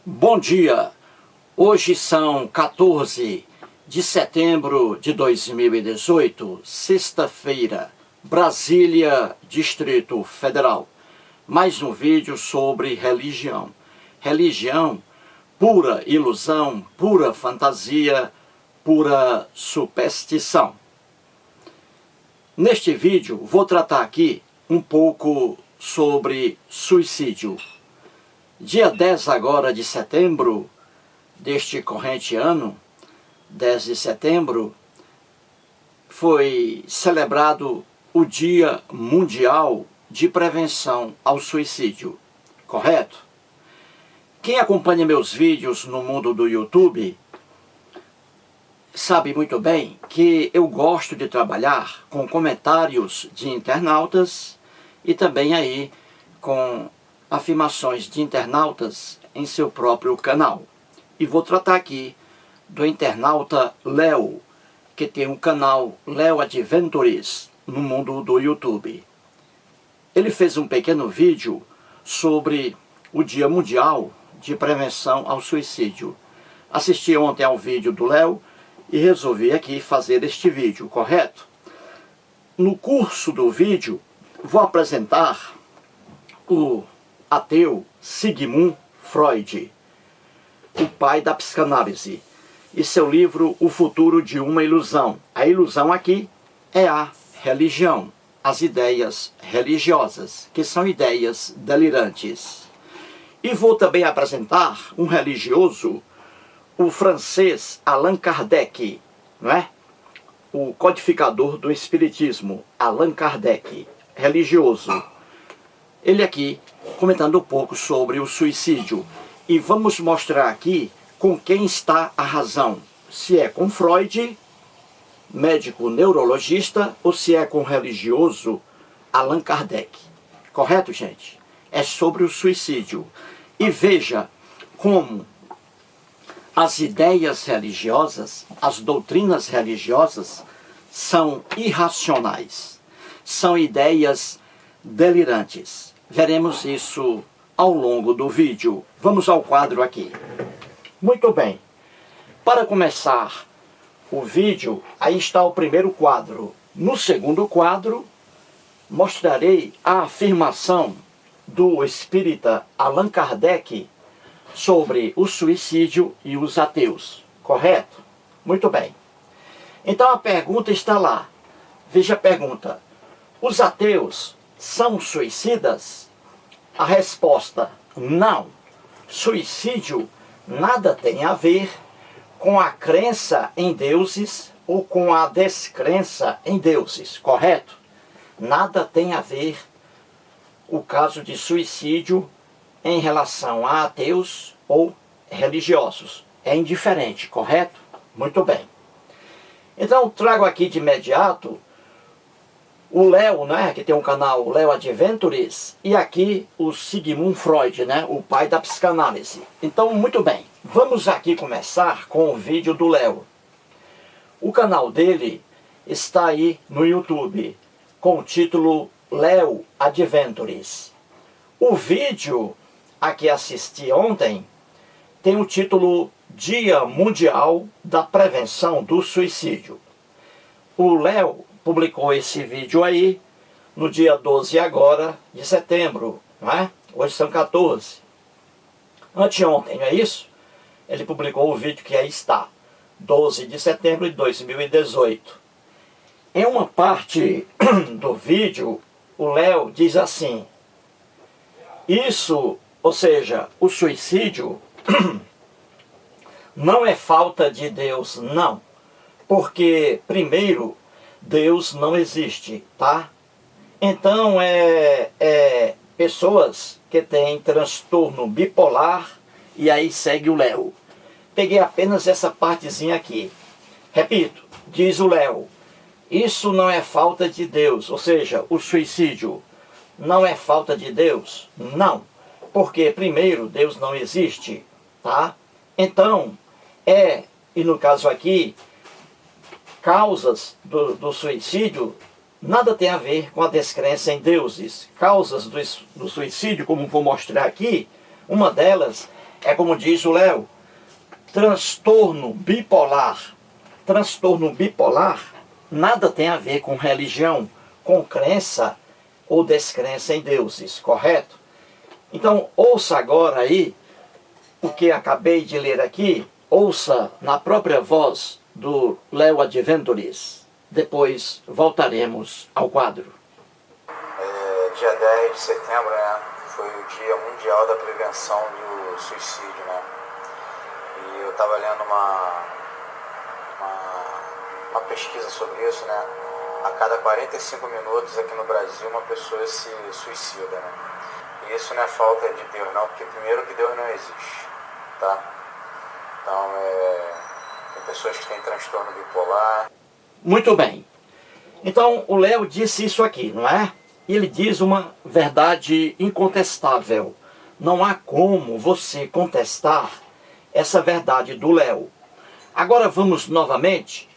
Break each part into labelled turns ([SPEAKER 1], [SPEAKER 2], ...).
[SPEAKER 1] Bom dia, hoje são 14 de setembro de 2018, sexta-feira, Brasília, Distrito Federal. Mais um vídeo sobre religião. Religião, pura ilusão, pura fantasia, pura superstição. Neste vídeo vou tratar aqui um pouco sobre suicídio. Dia 10 agora de setembro deste corrente ano, 10 de setembro, foi celebrado o Dia Mundial de Prevenção ao Suicídio, correto? Quem acompanha meus vídeos no mundo do YouTube sabe muito bem que eu gosto de trabalhar com comentários de internautas e também aí com afirmações de internautas em seu próprio canal. E vou tratar aqui do internauta Léo, que tem um canal Léo Adventures no mundo do YouTube. Ele fez um pequeno vídeo sobre o Dia Mundial de Prevenção ao Suicídio. Assisti ontem ao vídeo do Léo e resolvi aqui fazer este vídeo, correto? No curso do vídeo vou apresentar o ateu Sigmund Freud, o pai da psicanálise, e seu livro O Futuro de uma Ilusão. A ilusão aqui é a religião, as ideias religiosas, que são ideias delirantes. E vou também apresentar um religioso, o francês Allan Kardec, não é? O codificador do Espiritismo, Allan Kardec, religioso. Ele aqui comentando um pouco sobre o suicídio. E vamos mostrar aqui com quem está a razão. Se é com Freud, médico neurologista, ou se é com o religioso Allan Kardec. Correto, gente? É sobre o suicídio. E veja como as ideias religiosas, as doutrinas religiosas são irracionais. São ideias delirantes. Veremos isso ao longo do vídeo. Vamos ao quadro aqui. Muito bem. Para começar o vídeo, aí está o primeiro quadro. No segundo quadro, mostrarei a afirmação do espírita Allan Kardec sobre o suicídio e os ateus. Correto? Muito bem. Então a pergunta está lá. Veja a pergunta. Os ateus são suicidas? A resposta: não. Suicídio nada tem a ver com a crença em deuses ou com a descrença em deuses, correto? Nada tem a ver o caso de suicídio em relação a ateus ou religiosos. É indiferente, correto? Muito bem. Então trago aqui de imediato o Léo, né, que tem um canal Léo Adventures, e aqui o Sigmund Freud, né, o pai da psicanálise. Então, muito bem, vamos aqui começar com o vídeo do Léo. O canal dele está aí no YouTube, com o título Léo Adventures. O vídeo a que assisti ontem tem o título Dia Mundial da Prevenção do Suicídio. O Léo publicou esse vídeo aí no dia 12 agora de setembro, não é? Hoje são 14. Anteontem, não é isso? Ele publicou o vídeo que aí está, 12 de setembro de 2018. Em uma parte do vídeo, o Léo diz assim: isso, ou seja, o suicídio não é falta de Deus, não. Porque, primeiro, Deus não existe, tá? Então, pessoas que têm transtorno bipolar, e aí segue o Léo. Peguei apenas essa partezinha aqui. Repito, diz o Léo, isso não é falta de Deus, ou seja, o suicídio não é falta de Deus? Não, porque primeiro, Deus não existe, tá? Então, e no caso aqui, causas do suicídio nada tem a ver com a descrença em deuses. Causas do suicídio, como vou mostrar aqui, uma delas É como diz o Léo, transtorno bipolar. Transtorno bipolar nada tem a ver com religião, com crença ou descrença em deuses, correto? Então, ouça agora aí o que acabei de ler aqui, ouça na própria voz do Léo Adventures. Depois voltaremos ao quadro.
[SPEAKER 2] Dia 10 de setembro, né, foi o Dia Mundial da Prevenção do Suicídio, né? E eu estava lendo uma pesquisa sobre isso, né? A cada 45 minutos aqui no Brasil uma pessoa se suicida, né? E isso não é falta de Deus não, porque primeiro que Deus não existe, tá? Então, tem pessoas que têm transtorno bipolar.
[SPEAKER 1] Muito bem. Então, o Léo disse isso aqui, não é? Ele diz uma verdade incontestável. Não há como você contestar essa verdade do Léo. Agora vamos novamente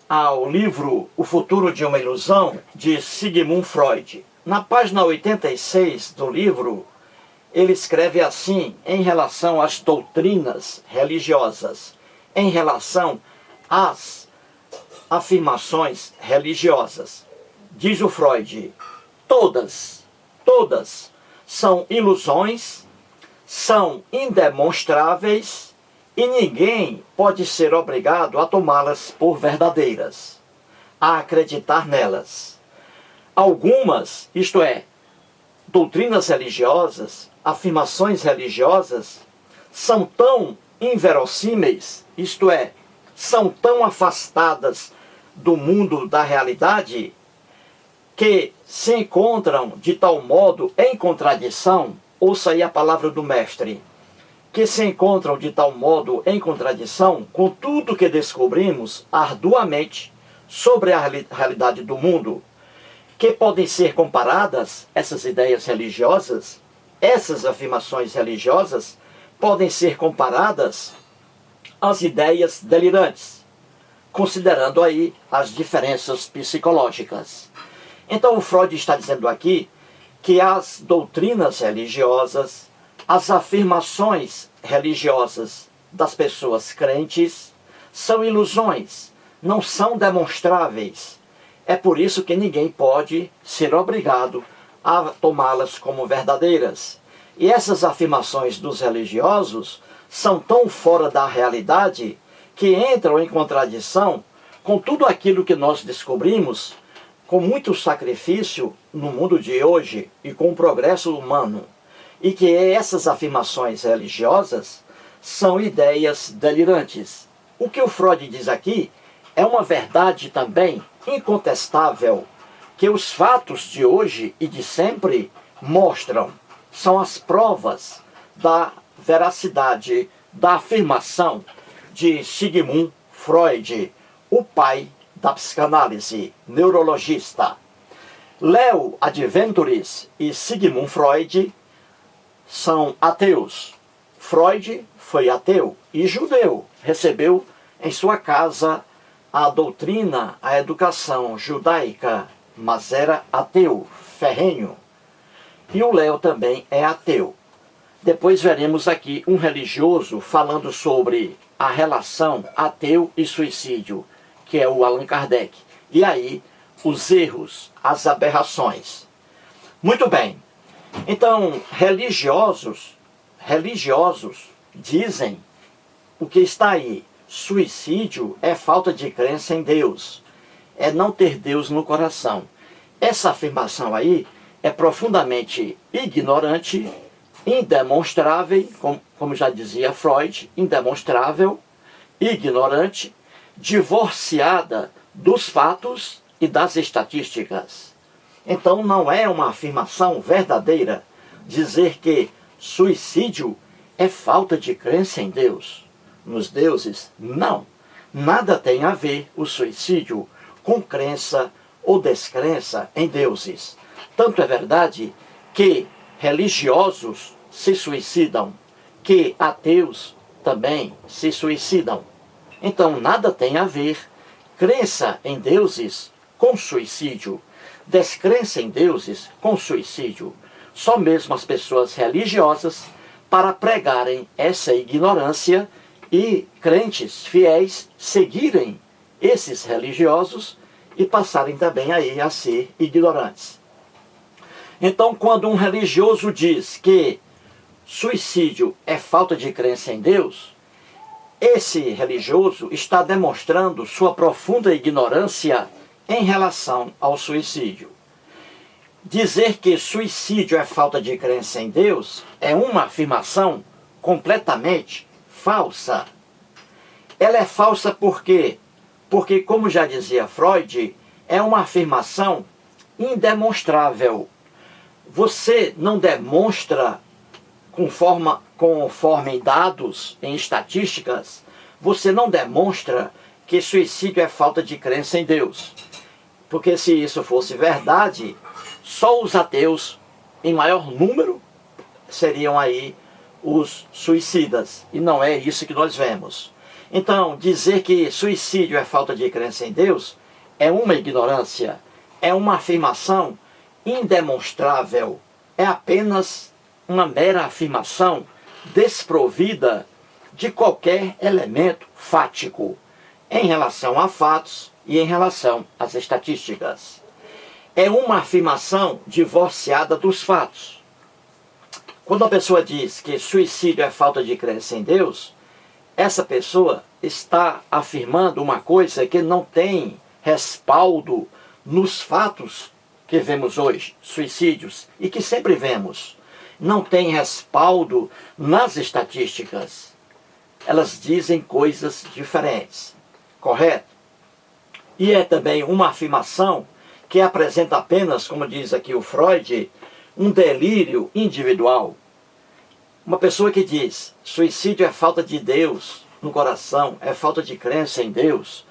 [SPEAKER 1] ao livro O Futuro de uma Ilusão, de Sigmund Freud. Na página 86 do livro, ele escreve assim, em relação às doutrinas religiosas, em relação às afirmações religiosas. Diz o Freud, todas são ilusões, são indemonstráveis e ninguém pode ser obrigado a tomá-las por verdadeiras, a acreditar nelas. Algumas, isto é, doutrinas religiosas, afirmações religiosas, são tão inverossímeis, isto é, são tão afastadas do mundo da realidade, que se encontram de tal modo em contradição, ouça aí a palavra do mestre, que se encontram de tal modo em contradição com tudo que descobrimos arduamente sobre a realidade do mundo, que podem ser comparadas, essas ideias religiosas, essas afirmações religiosas, podem ser comparadas às ideias delirantes, considerando aí as diferenças psicológicas. Então o Freud está dizendo aqui que as doutrinas religiosas, as afirmações religiosas das pessoas crentes são ilusões, não são demonstráveis. É por isso que ninguém pode ser obrigado a tomá-las como verdadeiras. E essas afirmações dos religiosos são tão fora da realidade que entram em contradição com tudo aquilo que nós descobrimos com muito sacrifício no mundo de hoje e com o progresso humano. E que essas afirmações religiosas são ideias delirantes. O que o Freud diz aqui é uma verdade também incontestável, que os fatos de hoje e de sempre mostram, são as provas da veracidade da afirmação de Sigmund Freud, o pai da psicanálise, neurologista. Léo Adventures e Sigmund Freud são ateus. Freud foi ateu e judeu, recebeu em sua casa a doutrina, a educação judaica, mas era ateu, ferrenho. E o Léo também é ateu. Depois veremos aqui um religioso falando sobre a relação ateu e suicídio, que é o Allan Kardec. E aí, os erros, as aberrações. Muito bem. Então, religiosos dizem o que está aí. Suicídio é falta de crença em Deus. É não ter Deus no coração. Essa afirmação aí é profundamente ignorante, indemonstrável, como já dizia Freud, indemonstrável, ignorante, divorciada dos fatos e das estatísticas. Então não é uma afirmação verdadeira dizer que suicídio é falta de crença em Deus, nos deuses. Não, nada tem a ver o suicídio com crença ou descrença em deuses. Tanto é verdade que religiosos se suicidam, que ateus também se suicidam. Então nada tem a ver crença em deuses com suicídio, descrença em deuses com suicídio. Só mesmo as pessoas religiosas para pregarem essa ignorância e crentes fiéis seguirem esses religiosos e passarem também aí a ser ignorantes. Então, quando um religioso diz que suicídio é falta de crença em Deus, esse religioso está demonstrando sua profunda ignorância em relação ao suicídio. Dizer que suicídio é falta de crença em Deus é uma afirmação completamente falsa. Ela é falsa por quê? Porque, como já dizia Freud, é uma afirmação indemonstrável. Você não demonstra conforme dados em estatísticas, você não demonstra que suicídio é falta de crença em Deus. Porque se isso fosse verdade, só os ateus, em maior número, seriam aí os suicidas. E não é isso que nós vemos. Então, dizer que suicídio é falta de crença em Deus é uma ignorância, é uma afirmação indemonstrável, é apenas uma mera afirmação desprovida de qualquer elemento fático em relação a fatos e em relação às estatísticas. É uma afirmação divorciada dos fatos. Quando a pessoa diz que suicídio é falta de crença em Deus, essa pessoa está afirmando uma coisa que não tem respaldo nos fatos que vemos hoje, suicídios, e que sempre vemos. Não tem respaldo nas estatísticas. Elas dizem coisas diferentes, correto? E é também uma afirmação que apresenta apenas, como diz aqui o Freud, um delírio individual. Uma pessoa que diz suicídio é falta de Deus no coração, é falta de crença em Deus,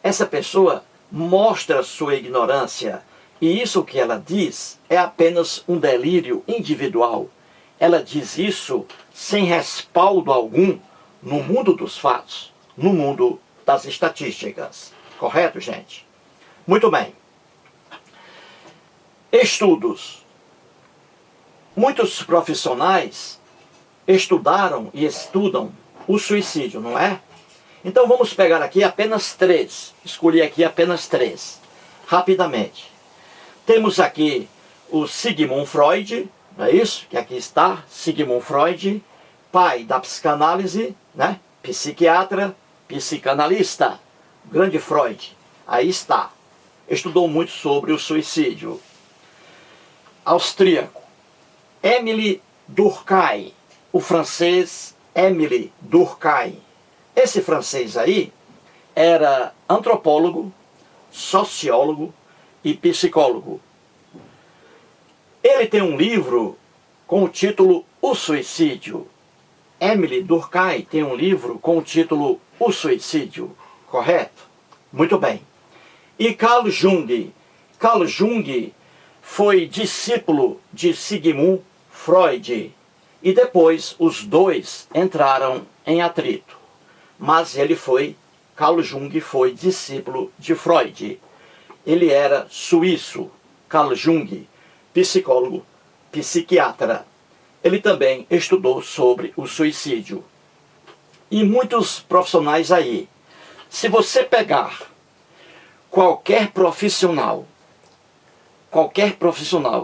[SPEAKER 1] essa pessoa mostra sua ignorância. E isso que ela diz é apenas um delírio individual. Ela diz isso sem respaldo algum no mundo dos fatos, no mundo das estatísticas. Correto, gente? Muito bem. Estudos. Muitos profissionais estudaram e estudam o suicídio, não é? Então vamos pegar aqui apenas 3. Escolhi aqui apenas 3. Rapidamente. Temos aqui o Sigmund Freud, não é isso? Que aqui está, Sigmund Freud, pai da psicanálise, né? Psiquiatra, psicanalista, grande Freud. Aí está. Estudou muito sobre o suicídio. Austríaco. Émile Durkheim, o francês Émile Durkheim. Esse francês aí era antropólogo, sociólogo e psicólogo. Ele tem um livro com o título O Suicídio. Émile Durkheim tem um livro com o título O Suicídio, correto? Muito bem. E Carl Jung? Carl Jung foi discípulo de Sigmund Freud. E depois os dois entraram em atrito. Mas Carl Jung foi discípulo de Freud. Ele era suíço, Carl Jung, psicólogo, psiquiatra. Ele também estudou sobre o suicídio. E muitos profissionais aí, se você pegar qualquer profissional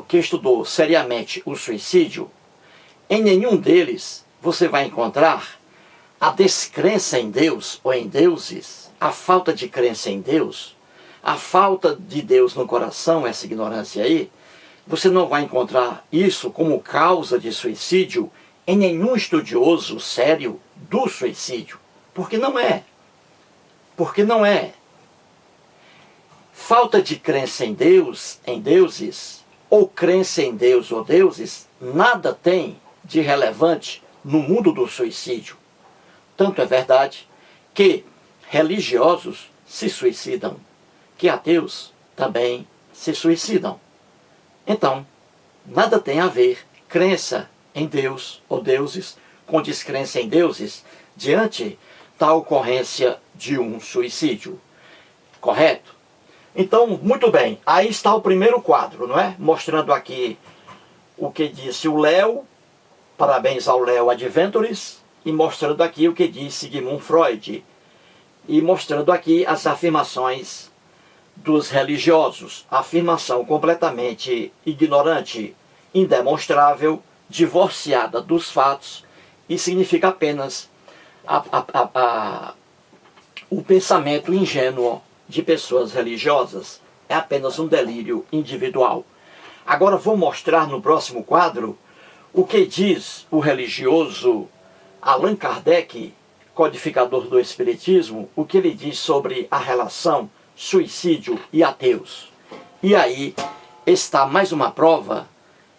[SPEAKER 1] que estudou seriamente o suicídio, em nenhum deles você vai encontrar a descrença em Deus ou em deuses, a falta de crença em Deus, a falta de Deus no coração, essa ignorância aí. Você não vai encontrar isso como causa de suicídio em nenhum estudioso sério do suicídio. Porque não é. Porque não é. Falta de crença em Deus, em deuses, ou crença em Deus ou deuses, nada tem de relevante no mundo do suicídio. Tanto é verdade que religiosos se suicidam, que ateus também se suicidam. Então, nada tem a ver crença em Deus ou deuses com descrença em deuses diante da ocorrência de um suicídio. Correto? Então, muito bem, aí está o primeiro quadro, não é? Mostrando aqui o que disse o Léo Parabéns ao Leo Adventures, e mostrando aqui o que diz Sigmund Freud, e mostrando aqui as afirmações dos religiosos, afirmação completamente ignorante, indemonstrável, divorciada dos fatos, e significa apenas o pensamento ingênuo de pessoas religiosas. É apenas um delírio individual. Agora vou mostrar no próximo quadro o que diz o religioso Allan Kardec, codificador do Espiritismo, o que ele diz sobre a relação suicídio e ateus. E aí está mais uma prova,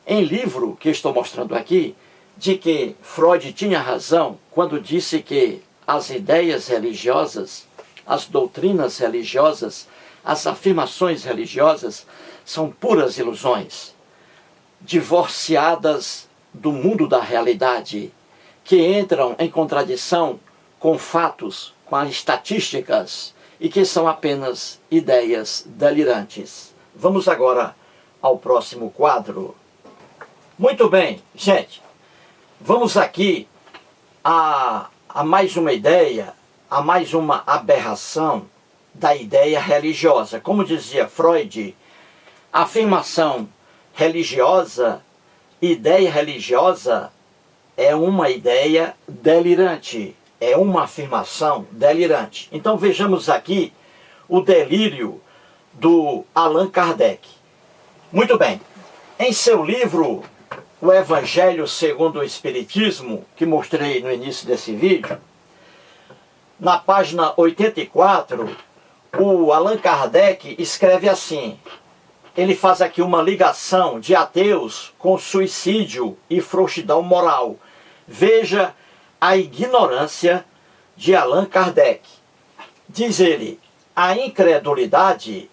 [SPEAKER 1] em livro que estou mostrando aqui, de que Freud tinha razão quando disse que as ideias religiosas, as doutrinas religiosas, as afirmações religiosas são puras ilusões, divorciadas do mundo da realidade, que entram em contradição com fatos, com as estatísticas, e que são apenas ideias delirantes. Vamos agora ao próximo quadro. Muito bem, gente, vamos aqui a mais uma ideia, a mais uma aberração da ideia religiosa. Como dizia Freud, a afirmação religiosa, ideia religiosa, é uma ideia delirante, é uma afirmação delirante. Então vejamos aqui o delírio do Allan Kardec. Muito bem, em seu livro O Evangelho segundo o Espiritismo, que mostrei no início desse vídeo, na página 84, o Allan Kardec escreve assim, ele faz aqui uma ligação de ateus com suicídio e frouxidão moral. Veja a ignorância de Allan Kardec. Diz ele, a incredulidade,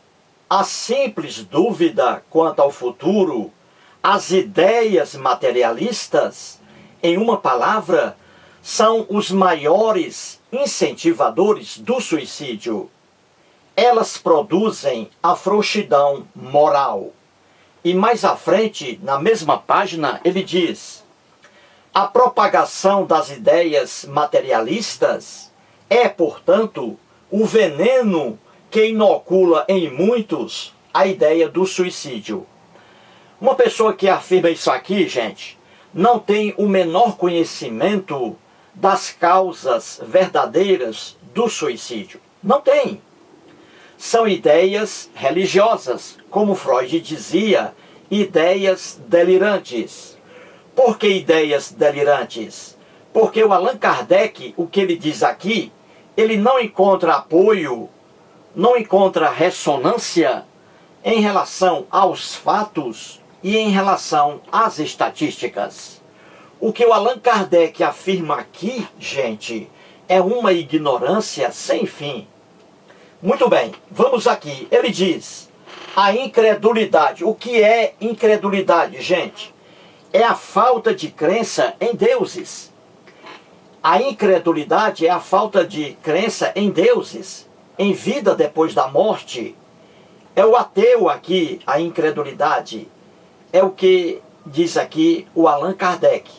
[SPEAKER 1] a simples dúvida quanto ao futuro, as ideias materialistas, em uma palavra, são os maiores incentivadores do suicídio. Elas produzem a frouxidão moral. E mais à frente, na mesma página, ele diz, a propagação das ideias materialistas é, portanto, o veneno que inocula em muitos a ideia do suicídio. Uma pessoa que afirma isso aqui, gente, não tem o menor conhecimento das causas verdadeiras do suicídio. Não tem. São ideias religiosas, como Freud dizia, ideias delirantes. Por que ideias delirantes? Porque o Allan Kardec, o que ele diz aqui, ele não encontra apoio, não encontra ressonância em relação aos fatos e em relação às estatísticas. O que o Allan Kardec afirma aqui, gente, é uma ignorância sem fim. Muito bem, vamos aqui. Ele diz, a incredulidade. O que é incredulidade, gente? É a falta de crença em deuses. A incredulidade é a falta de crença em deuses, em vida depois da morte. É o ateu aqui, a incredulidade. É o que diz aqui o Allan Kardec.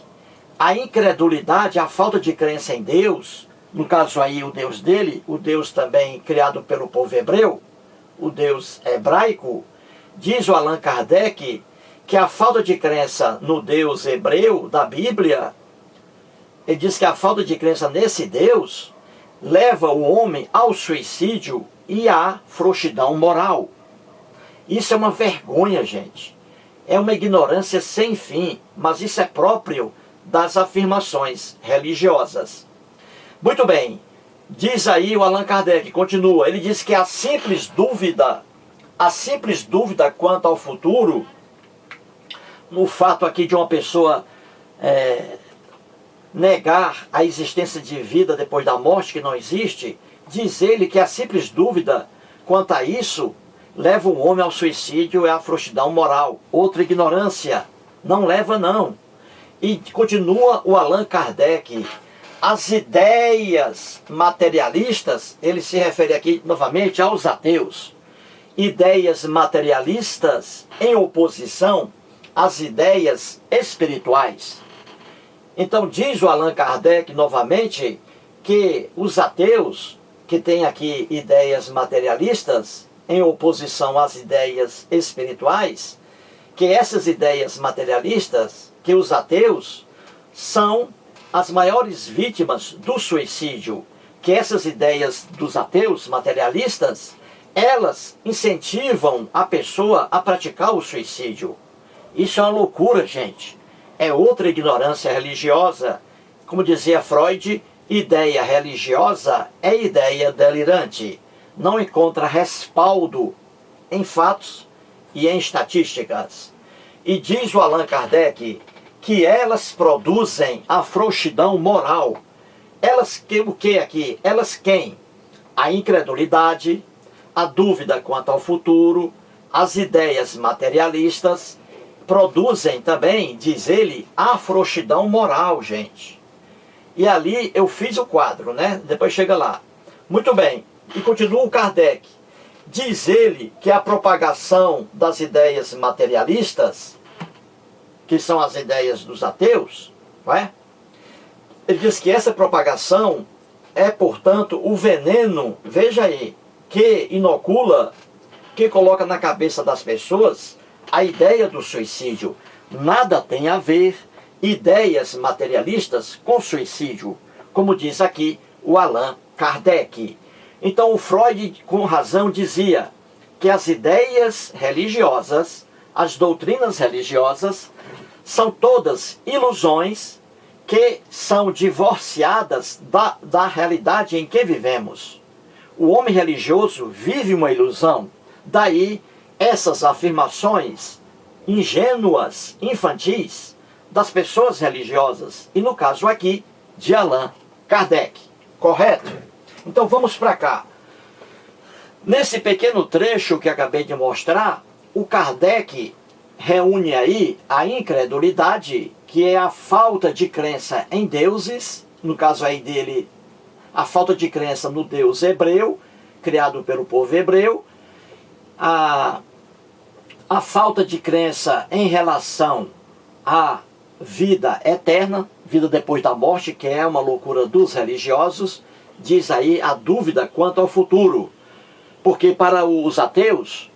[SPEAKER 1] A incredulidade, a falta de crença em Deus, no caso aí o Deus dele, o Deus também criado pelo povo hebreu, o Deus hebraico, diz o Allan Kardec que a falta de crença no Deus hebreu da Bíblia, ele diz que a falta de crença nesse Deus leva o homem ao suicídio e à frouxidão moral. Isso é uma vergonha, gente. É uma ignorância sem fim, mas isso é próprio das afirmações religiosas. Muito bem, diz aí o Allan Kardec, continua, ele diz que a simples dúvida quanto ao futuro, no fato aqui de uma pessoa negar a existência de vida depois da morte, que não existe, diz ele que a simples dúvida quanto a isso leva o homem ao suicídio e à frouxidão moral. Outra ignorância, não leva não. E continua o Allan Kardec, as ideias materialistas, ele se refere aqui novamente aos ateus, ideias materialistas em oposição às ideias espirituais. Então diz o Allan Kardec novamente que os ateus, que têm aqui ideias materialistas, em oposição às ideias espirituais, que essas ideias materialistas, que os ateus são as maiores vítimas do suicídio, que essas ideias dos ateus materialistas, elas incentivam a pessoa a praticar o suicídio. Isso é uma loucura, gente. É outra ignorância religiosa. Como dizia Freud, ideia religiosa é ideia delirante. Não encontra respaldo em fatos e em estatísticas. E diz o Allan Kardec que elas produzem a frouxidão moral. Elas que o que aqui? Elas quem? A incredulidade, a dúvida quanto ao futuro, as ideias materialistas, produzem também, diz ele, a frouxidão moral, gente. E ali eu fiz o quadro, né? Depois chega lá. Muito bem. E continua o Kardec. Diz ele que a propagação das ideias materialistas, que são as ideias dos ateus, não é? Ele diz que essa propagação é, portanto, o veneno, veja aí, que inocula, que coloca na cabeça das pessoas a ideia do suicídio. Nada tem a ver ideias materialistas com suicídio, como diz aqui o Allan Kardec. Então o Freud, com razão, dizia que as ideias religiosas, as doutrinas religiosas, são todas ilusões que são divorciadas da realidade em que vivemos. O homem religioso vive uma ilusão. Daí essas afirmações ingênuas, infantis, das pessoas religiosas. E no caso aqui, de Allan Kardec. Correto? Então vamos para cá. Nesse pequeno trecho que acabei de mostrar, o Kardec reúne aí a incredulidade, que é a falta de crença em deuses, no caso aí dele, a falta de crença no Deus hebreu, criado pelo povo hebreu, a falta de crença em relação à vida eterna, vida depois da morte, que é uma loucura dos religiosos, diz aí a dúvida quanto ao futuro, porque para os ateus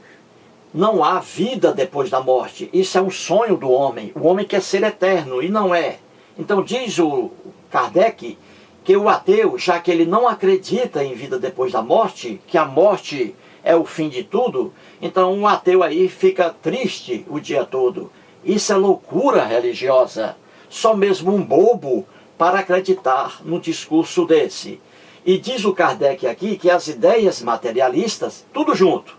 [SPEAKER 1] não há vida depois da morte. Isso é um sonho do homem. O homem quer ser eterno e não é. Então diz o Kardec que o ateu, já que ele não acredita em vida depois da morte, que a morte é o fim de tudo, então um ateu aí fica triste o dia todo. Isso é loucura religiosa. Só mesmo um bobo para acreditar num discurso desse. E diz o Kardec aqui que as ideias materialistas, tudo junto,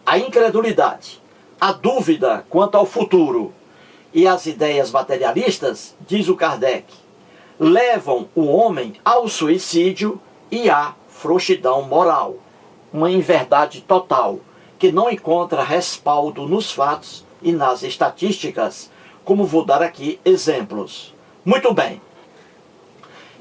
[SPEAKER 1] a incredulidade, a dúvida quanto ao futuro e as ideias materialistas, diz o Kardec, levam o homem ao suicídio e à frouxidão moral. Uma inverdade total, que não encontra respaldo nos fatos e nas estatísticas, como vou dar aqui exemplos. Muito bem.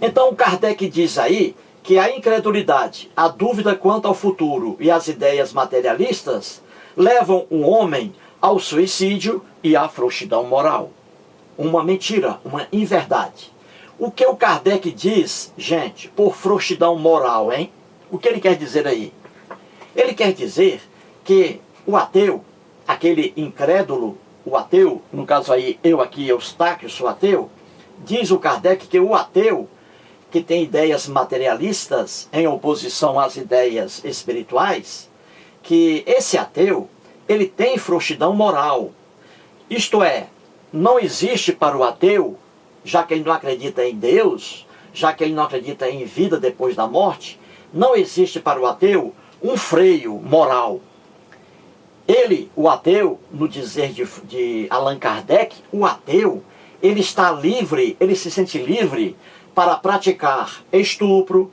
[SPEAKER 1] Então o Kardec diz aí que a incredulidade, a dúvida quanto ao futuro e as ideias materialistas levam o homem ao suicídio e à frouxidão moral. Uma mentira, uma inverdade. O que o Kardec diz, gente, por frouxidão moral, hein? O que ele quer dizer aí? Ele quer dizer que o ateu, aquele incrédulo, o ateu, no caso aí, eu aqui, Eustáquio, sou ateu, diz o Kardec que o ateu, que tem ideias materialistas em oposição às ideias espirituais, que esse ateu, ele tem frouxidão moral. Isto é, não existe para o ateu, já que ele não acredita em Deus, já que ele não acredita em vida depois da morte, não existe para o ateu um freio moral. Ele, o ateu, no dizer de Allan Kardec, o ateu, ele está livre, ele se sente livre para praticar estupro,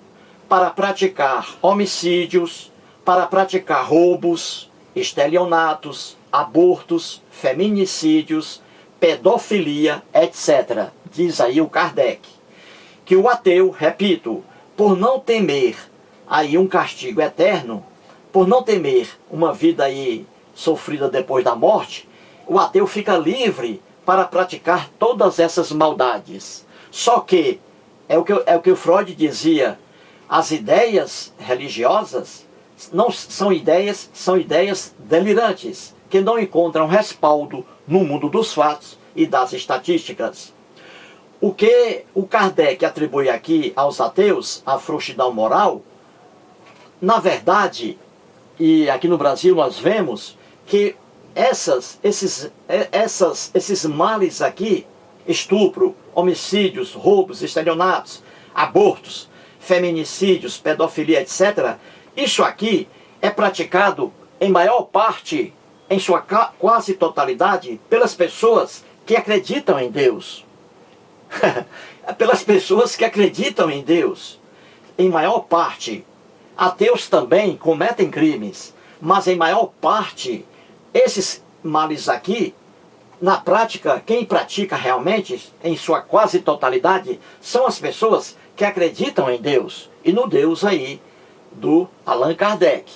[SPEAKER 1] para praticar homicídios, para praticar roubos, estelionatos, abortos, feminicídios, pedofilia, etc. Diz aí o Kardec. Que o ateu, repito, por não temer aí um castigo eterno, por não temer uma vida aí sofrida depois da morte, o ateu fica livre para praticar todas essas maldades. Só que, é o que o Freud dizia, as ideias religiosas não são ideias delirantes, que não encontram respaldo no mundo dos fatos e das estatísticas. O que o Kardec atribui aqui aos ateus, a frouxidão moral, na verdade, e aqui no Brasil nós vemos que esses males aqui, estupro, homicídios, roubos, estelionatos, abortos, feminicídios, pedofilia, etc., isso aqui é praticado em maior parte, em sua quase totalidade, pelas pessoas que acreditam em Deus. Pelas pessoas que acreditam em Deus. Em maior parte, ateus também cometem crimes, mas em maior parte, esses males aqui, na prática, quem pratica realmente, em sua quase totalidade, são as pessoas que acreditam em Deus, e no Deus aí do Allan Kardec.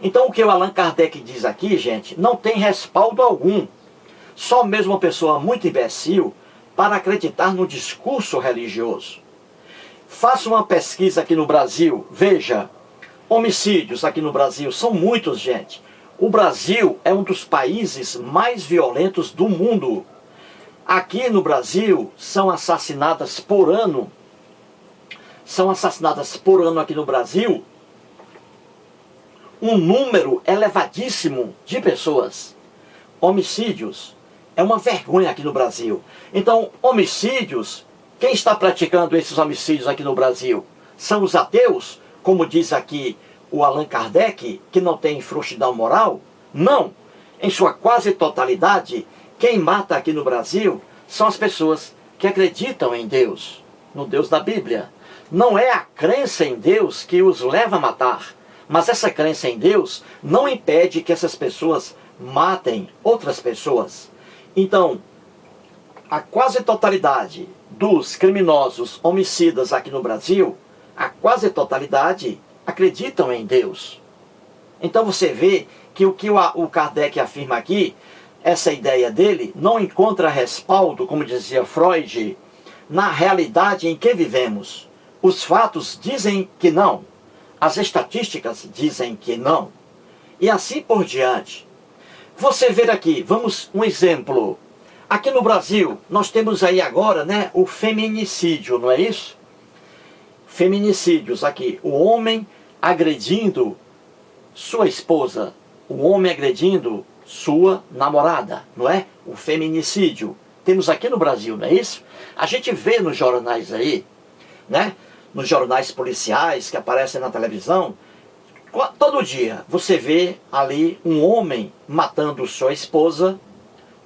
[SPEAKER 1] Então o que o Allan Kardec diz aqui, gente, não tem respaldo algum. Só mesmo uma pessoa muito imbecil para acreditar no discurso religioso. Faça uma pesquisa aqui no Brasil, veja, homicídios aqui no Brasil são muitos, gente. O Brasil é um dos países mais violentos do mundo. Aqui no Brasil são assassinadas por ano aqui no Brasil um número elevadíssimo de pessoas. Homicídios é uma vergonha aqui no Brasil. Então, homicídios, quem está praticando esses homicídios aqui no Brasil? São os ateus, como diz aqui o Allan Kardec, que não tem frouxidão moral? Não. Em sua quase totalidade, quem mata aqui no Brasil são as pessoas que acreditam em Deus, no Deus da Bíblia. Não é a crença em Deus que os leva a matar, mas essa crença em Deus não impede que essas pessoas matem outras pessoas. Então, a quase totalidade dos criminosos homicidas aqui no Brasil, a quase totalidade acreditam em Deus. Então você vê que o que o Kardec afirma aqui, essa ideia dele, não encontra respaldo, como dizia Freud, na realidade em que vivemos. Os fatos dizem que não, as estatísticas dizem que não, e assim por diante. Você vê aqui, vamos um exemplo. Aqui no Brasil, nós temos aí agora, né, o feminicídio, não é isso? Feminicídios aqui, o homem agredindo sua esposa, o homem agredindo sua namorada, não é? O feminicídio. Temos aqui no Brasil, não é isso? A gente vê nos jornais aí, né? Nos jornais policiais que aparecem na televisão, todo dia você vê ali um homem matando sua esposa,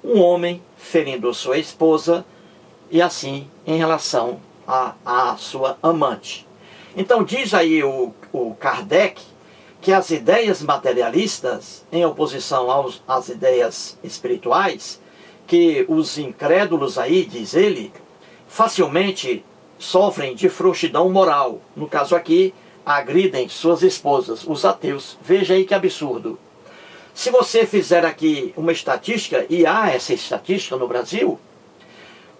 [SPEAKER 1] um homem ferindo sua esposa, e assim em relação à sua amante. Então diz aí o Kardec que as ideias materialistas, em oposição às ideias espirituais, que os incrédulos aí, diz ele, facilmente sofrem de frouxidão moral. No caso aqui, agridem suas esposas, os ateus. Veja aí que absurdo. Se você fizer aqui uma estatística, e há essa estatística no Brasil,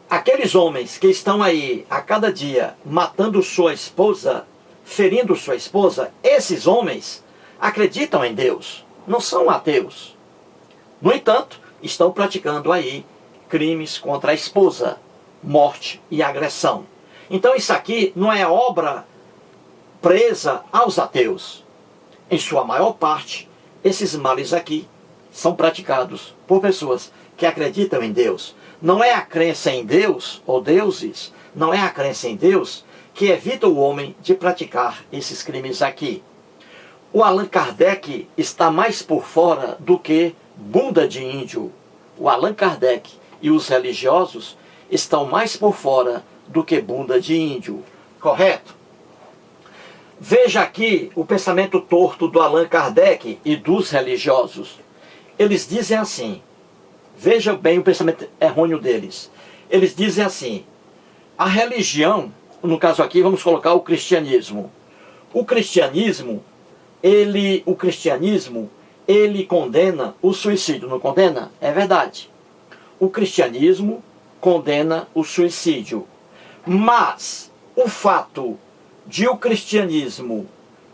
[SPEAKER 1] aqueles homens que estão aí a cada dia matando sua esposa, ferindo sua esposa, esses homens acreditam em Deus, não são ateus. No entanto, estão praticando aí crimes contra a esposa, morte e agressão. Então isso aqui não é obra presa aos ateus. Em sua maior parte, esses males aqui são praticados por pessoas que acreditam em Deus. Não é a crença em Deus, ou deuses, não é a crença em Deus que evita o homem de praticar esses crimes aqui. O Allan Kardec está mais por fora do que bunda de índio. O Allan Kardec e os religiosos estão mais por fora do que bunda de índio. Correto? Veja aqui o pensamento torto do Allan Kardec e dos religiosos. Eles dizem assim, veja bem o pensamento errôneo deles. Eles dizem assim, a religião, no caso aqui vamos colocar o cristianismo. O cristianismo, ele condena o suicídio, não condena? É verdade. O cristianismo condena o suicídio. Mas o fato de o cristianismo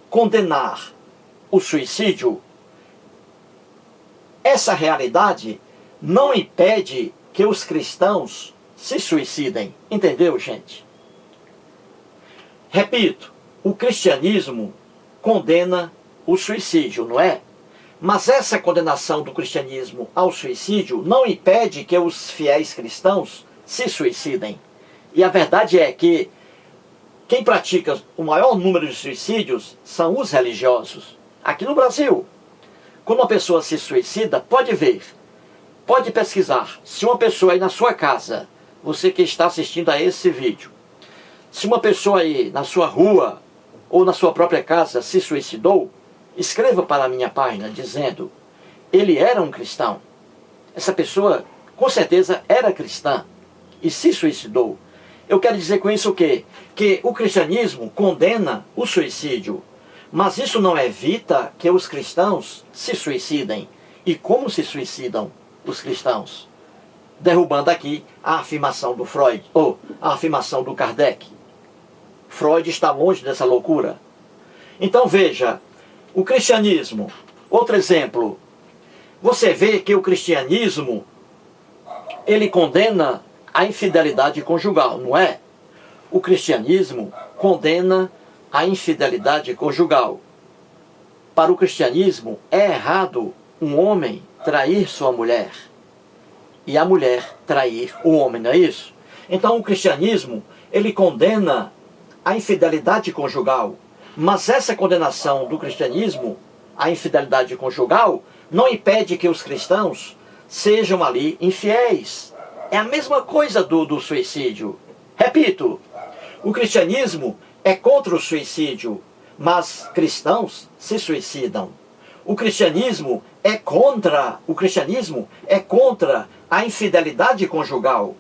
[SPEAKER 1] condenar o suicídio, essa realidade não impede que os cristãos se suicidem. Entendeu, gente? Repito, o cristianismo condena o suicídio, não é? Mas essa condenação do cristianismo ao suicídio não impede que os fiéis cristãos se suicidem. E a verdade é que quem pratica o maior número de suicídios são os religiosos. Aqui no Brasil, quando uma pessoa se suicida, pode ver, pode pesquisar. Se uma pessoa aí na sua casa, você que está assistindo a esse vídeo, se uma pessoa aí na sua rua ou na sua própria casa se suicidou, escreva para a minha página dizendo: ele era um cristão. Essa pessoa com certeza era cristã e se suicidou. Eu quero dizer com isso o quê? Que o cristianismo condena o suicídio, mas isso não evita que os cristãos se suicidem. E como se suicidam os cristãos? Derrubando aqui a afirmação do Freud, ou a afirmação do Kardec. Freud está longe dessa loucura. Então veja, o cristianismo, outro exemplo, você vê que o cristianismo, ele condena a infidelidade conjugal, não é? O cristianismo condena a infidelidade conjugal. Para o cristianismo, é errado um homem trair sua mulher e a mulher trair o homem, não é isso? Então o cristianismo, ele condena a infidelidade conjugal, mas essa condenação do cristianismo à infidelidade conjugal não impede que os cristãos sejam ali infiéis. É a mesma coisa do suicídio. Repito, o cristianismo é contra o suicídio, mas cristãos se suicidam. O cristianismo é contra a infidelidade conjugal,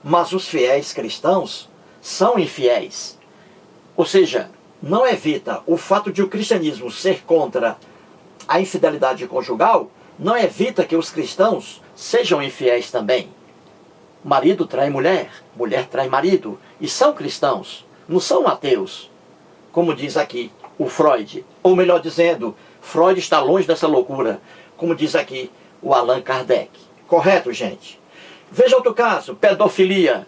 [SPEAKER 1] mas os fiéis cristãos são infiéis. Ou seja, não evita o fato de o cristianismo ser contra a infidelidade conjugal, não evita que os cristãos sejam infiéis também. Marido trai mulher, mulher trai marido, e são cristãos, não são ateus, como diz aqui o Freud. Ou melhor dizendo, Freud está longe dessa loucura, como diz aqui o Allan Kardec. Correto, gente? Veja outro caso, pedofilia.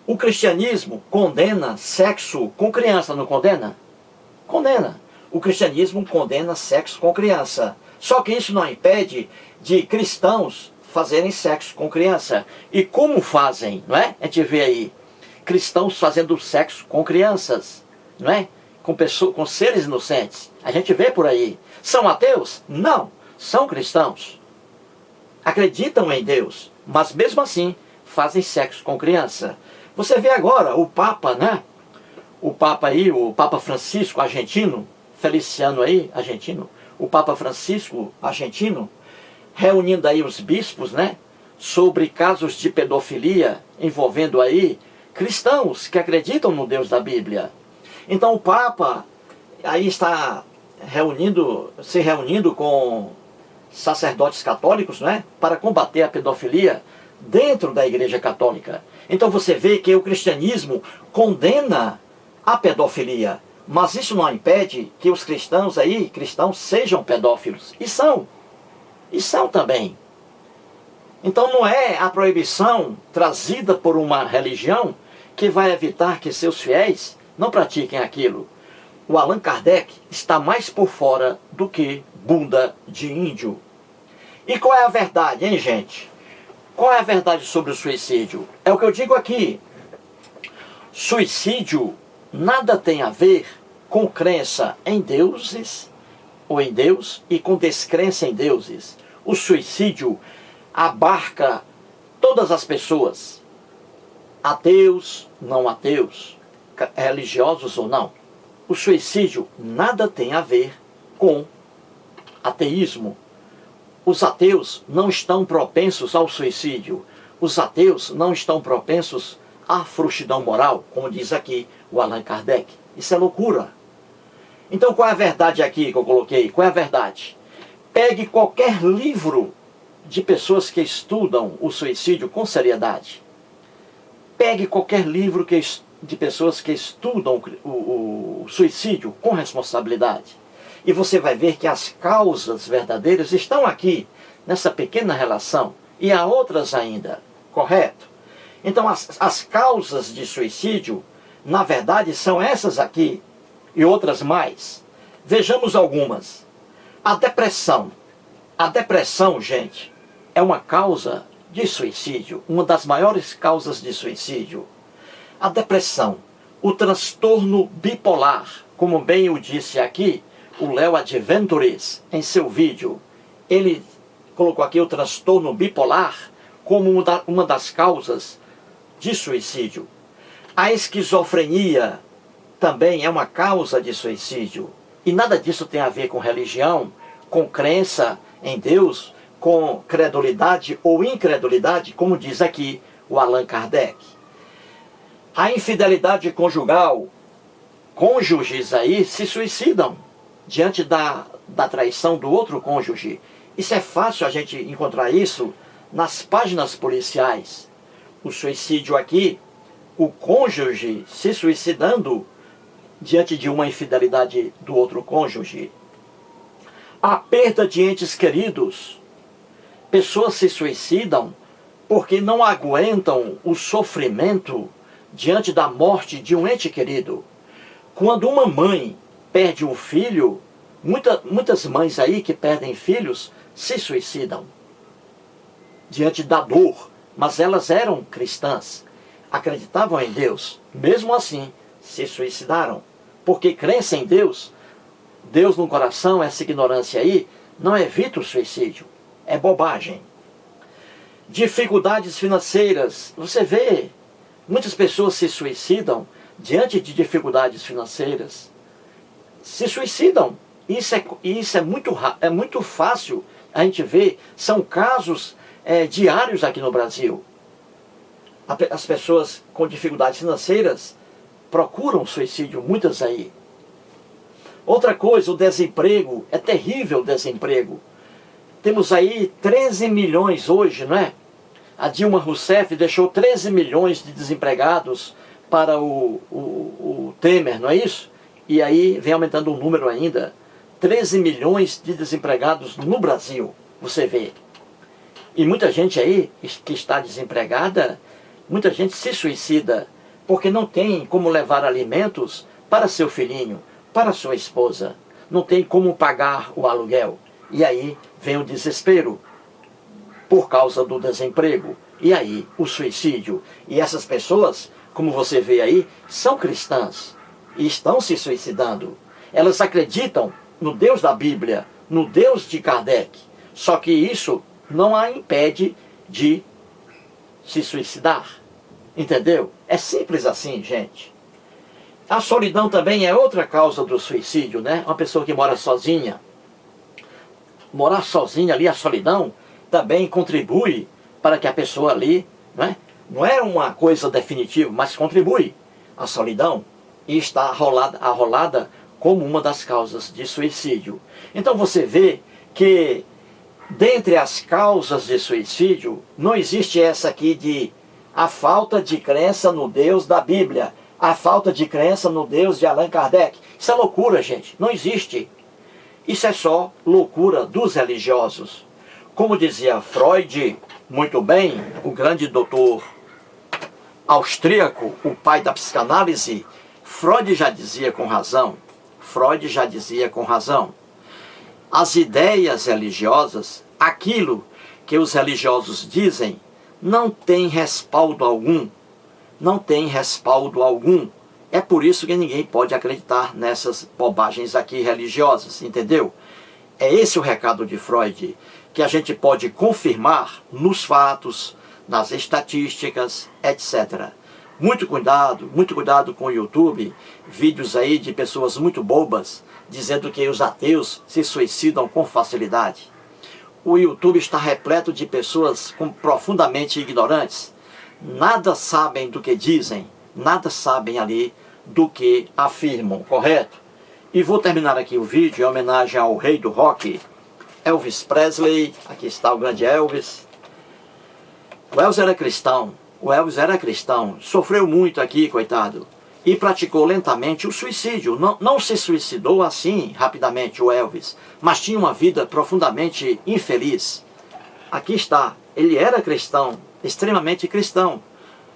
[SPEAKER 1] O cristianismo condena sexo com criança, não condena? Condena. O cristianismo condena sexo com criança. Só que isso não impede de cristãos fazerem sexo com criança. E como fazem, não é? A gente vê aí cristãos fazendo sexo com crianças, não é? Com seres inocentes. A gente vê por aí. São ateus? Não. São cristãos. Acreditam em Deus, mas mesmo assim fazem sexo com criança. Você vê agora o Papa, né? O Papa aí, o Papa Francisco, argentino, Feliciano aí, argentino, o Papa Francisco, argentino, reunindo aí os bispos, né? Sobre casos de pedofilia envolvendo aí cristãos que acreditam no Deus da Bíblia. Então o Papa aí está se reunindo com sacerdotes católicos, né? Para combater a pedofilia dentro da Igreja Católica. Então você vê que o cristianismo condena a pedofilia, mas isso não impede que os cristãos sejam pedófilos. E são também. Então não é a proibição trazida por uma religião que vai evitar que seus fiéis não pratiquem aquilo. O Allan Kardec está mais por fora do que bunda de índio. E qual é a verdade, hein, gente? Qual é a verdade sobre o suicídio? É o que eu digo aqui. Suicídio nada tem a ver com crença em deuses ou em Deus e com descrença em deuses. O suicídio abarca todas as pessoas, ateus, não ateus, religiosos ou não. O suicídio nada tem a ver com ateísmo. Os ateus não estão propensos ao suicídio. Os ateus não estão propensos à frouxidão moral, como diz aqui o Allan Kardec. Isso é loucura. Então qual é a verdade aqui que eu coloquei? Qual é a verdade? Pegue qualquer livro de pessoas que estudam o suicídio com seriedade. Pegue qualquer livro de pessoas que estudam o suicídio com responsabilidade. E você vai ver que as causas verdadeiras estão aqui, nessa pequena relação. E há outras ainda, correto? Então as causas de suicídio, na verdade, são essas aqui e outras mais. Vejamos algumas. A depressão. A depressão, gente, é uma causa de suicídio, uma das maiores causas de suicídio. A depressão, o transtorno bipolar, como bem o disse aqui o Léo Adventures em seu vídeo. Ele colocou aqui o transtorno bipolar como uma das causas de suicídio. A esquizofrenia também é uma causa de suicídio. E nada disso tem a ver com religião, com crença em Deus, com credulidade ou incredulidade, como diz aqui o Allan Kardec. A infidelidade conjugal, cônjuges aí se suicidam diante da traição do outro cônjuge. Isso é fácil a gente encontrar isso nas páginas policiais. O suicídio aqui, o cônjuge se suicidando diante de uma infidelidade do outro cônjuge. A perda de entes queridos. Pessoas se suicidam porque não aguentam o sofrimento diante da morte de um ente querido. Quando uma mãe perde um filho, muitas mães aí que perdem filhos se suicidam diante da dor, mas elas eram cristãs, acreditavam em Deus, mesmo assim se suicidaram, porque crença em Deus, Deus no coração, essa ignorância aí, não evita o suicídio, é bobagem. Dificuldades financeiras, você vê, muitas pessoas se suicidam diante de dificuldades financeiras, se suicidam, isso é muito fácil a gente ver, são casos diários aqui no Brasil. As pessoas com dificuldades financeiras procuram suicídio, muitas aí. Outra coisa, o desemprego, é terrível o desemprego. Temos aí 13 milhões hoje, não é? A Dilma Rousseff deixou 13 milhões de desempregados para o Temer, não é isso? E aí vem aumentando o número ainda. 13 milhões de desempregados no Brasil, você vê. E muita gente aí que está desempregada, muita gente se suicida, porque não tem como levar alimentos para seu filhinho, para sua esposa. Não tem como pagar o aluguel. E aí vem o desespero por causa do desemprego. E aí o suicídio. E essas pessoas, como você vê aí, são cristãs e estão se suicidando. Elas acreditam no Deus da Bíblia, no Deus de Kardec. Só que isso não a impede de se suicidar. Entendeu? É simples assim, gente. A solidão também é outra causa do suicídio, né? Uma pessoa que mora sozinha. Morar sozinha ali, a solidão, também contribui para que a pessoa ali, não é uma coisa definitiva, mas contribui. A solidão e está arrolada como uma das causas de suicídio. Então você vê que dentre as causas de suicídio, não existe essa aqui de a falta de crença no Deus da Bíblia, a falta de crença no Deus de Allan Kardec. Isso é loucura, gente, não existe. Isso é só loucura dos religiosos. Como dizia Freud, muito bem, o grande doutor austríaco, o pai da psicanálise, Freud já dizia com razão, as ideias religiosas, aquilo que os religiosos dizem, não tem respaldo algum. É por isso que ninguém pode acreditar nessas bobagens aqui religiosas, entendeu? É esse o recado de Freud, que a gente pode confirmar nos fatos, nas estatísticas, etc. Muito cuidado com o YouTube, vídeos aí de pessoas muito bobas, dizendo que os ateus se suicidam com facilidade. O YouTube está repleto de pessoas profundamente ignorantes, nada sabem do que dizem, nada sabem ali do que afirmam, correto? E vou terminar aqui o vídeo em homenagem ao rei do rock, Elvis Presley. Aqui está o grande Elvis. O Elvis era cristão, O Elvis era cristão, sofreu muito aqui, coitado, e praticou lentamente o suicídio. Não se suicidou assim rapidamente o Elvis, mas tinha uma vida profundamente infeliz. Aqui está, ele era cristão, extremamente cristão,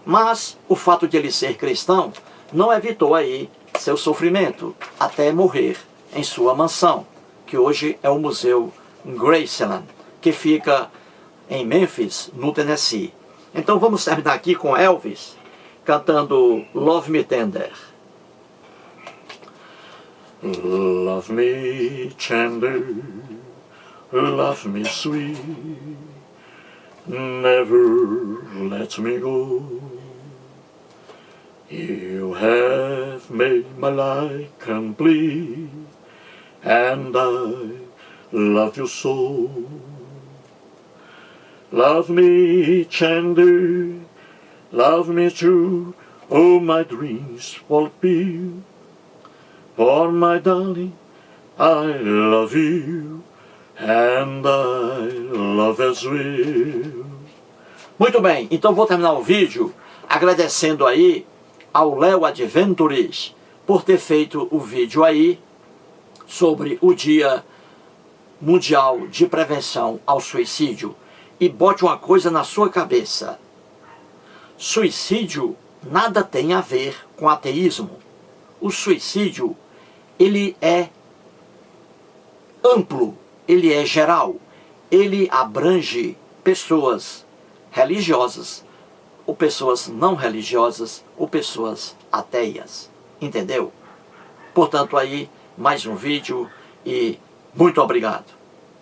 [SPEAKER 1] mas o fato de ele ser cristão não evitou aí seu sofrimento até morrer em sua mansão, que hoje é o Museu Graceland, que fica em Memphis, no Tennessee. Então vamos terminar aqui com Elvis cantando Love Me Tender.
[SPEAKER 3] Love me tender, love me sweet, never let me go. You have made my life complete, and I love you so. Love me tender, love me true, oh my dreams fulfill. For my darling, I love you, and I love as well.
[SPEAKER 1] Muito bem, então vou terminar o vídeo agradecendo aí ao Léo Adventures por ter feito o vídeo aí sobre o Dia Mundial de Prevenção ao Suicídio. E bote uma coisa na sua cabeça: suicídio nada tem a ver com ateísmo. O suicídio, ele é amplo, ele é geral, ele abrange pessoas religiosas, ou pessoas não religiosas, ou pessoas ateias, entendeu? Portanto aí, mais um vídeo e muito obrigado.